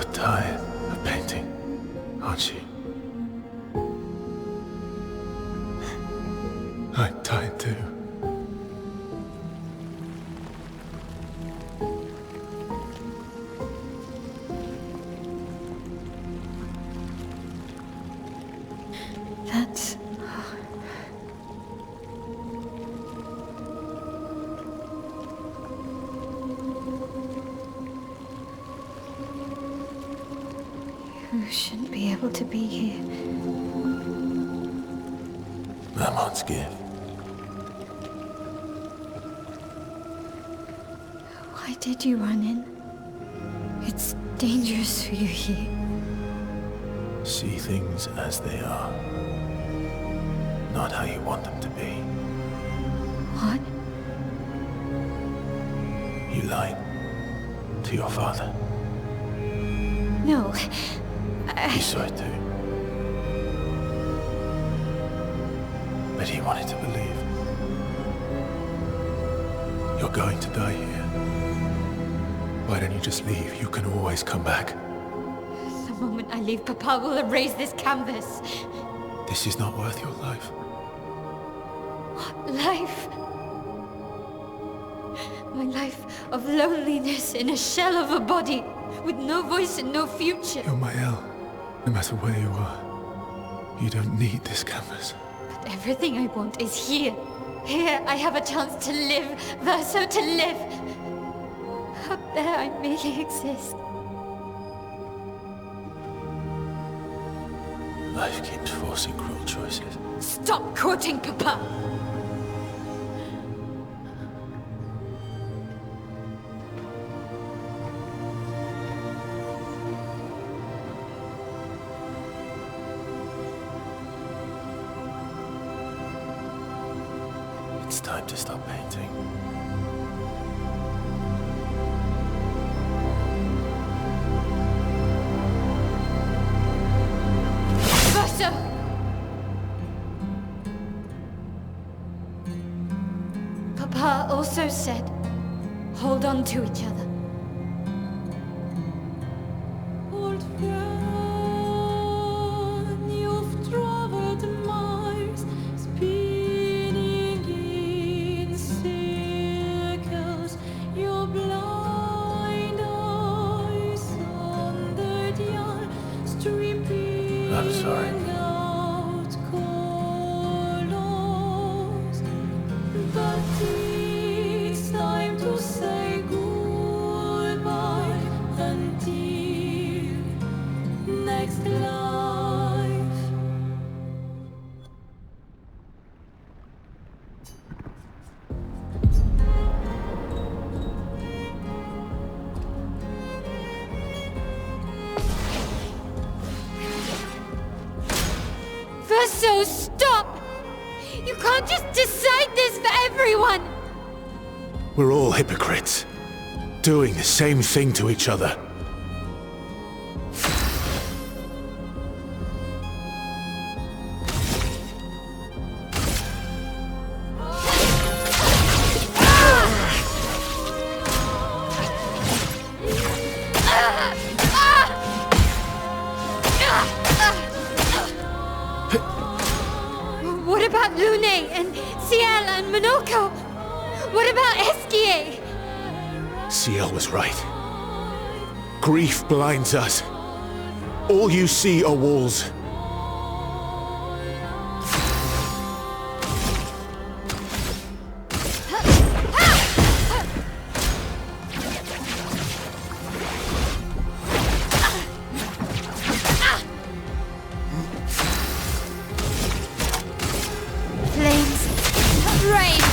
You're tired of painting, aren't you? I'm tired too. That's... You shouldn't be able to be here. Lamont's gift. Why did you run in? It's dangerous for you here. See things as they are. Not how you want them to be. What? You lied to your father. No. You saw it too. But he wanted to believe. You're going to die here. Why don't you just leave? You can always come back. The moment I leave, Papa will erase this canvas. This is not worth your life. What life? My life of loneliness in a shell of a body, with no voice and no future. You're my Elle, no matter where you are. You don't need this canvas. But everything I want is here. Here I have a chance to live, Verso, to live. Up there I merely exist. Life keeps forcing cruel choices. Stop quoting Papa! It's time to stop painting. Verso! Papa also said, hold on to each other. Old friend, you've traveled miles, spinning in circles. Your blind eyes under the eye, stripping I'm sorry. out colors. But it's time to say goodbye until next life. Verso, stop! You can't just decide this for everyone! We're all hypocrites, doing the same thing to each other. What about Lune and Ciel and Monoko? What about Esquier? Ciel was right. Grief blinds us. All you see are walls. Flames of rage!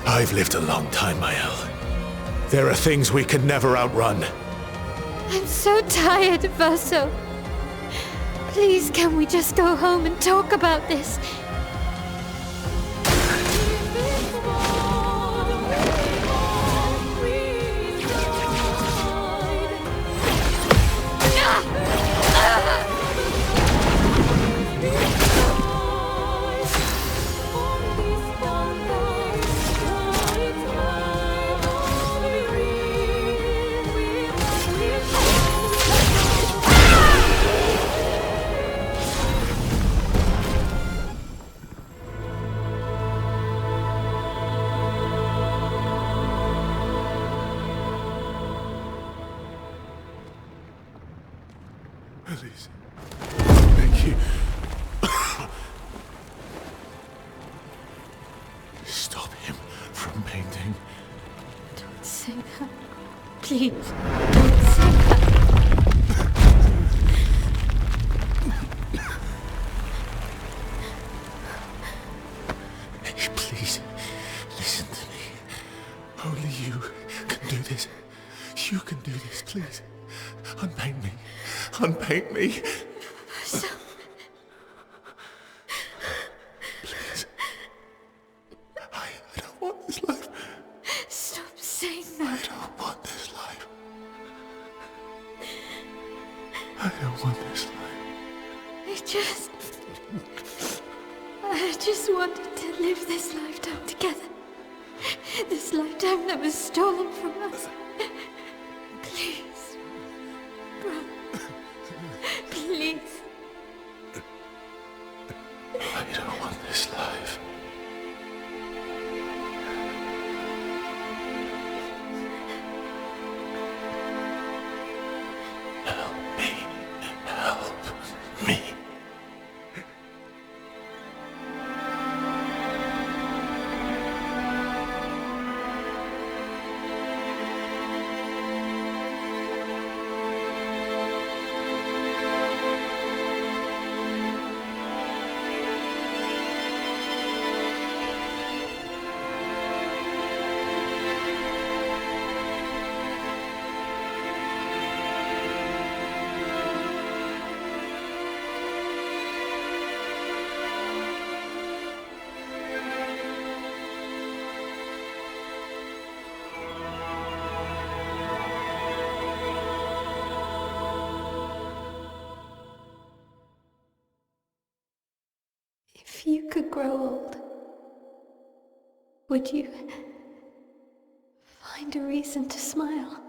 I've lived a long time, my Elle. There are things we can never outrun. I'm so tired, Verso. Please, can we just go home and talk about this? Please. Thank you. Stop him from painting. Don't say that. Please, don't say that. Please, listen to me. Only you can do this. You can do this, please. Unpaint me. Unpaint me. So, Please. I don't want this life. stop saying I that. don't want this life. I don't want this life. I just wanted to live this lifetime together. This lifetime that was stolen from us. Please. Bro. Please. I don't want this life. Help me. Help me. If you could grow old, would you find a reason to smile?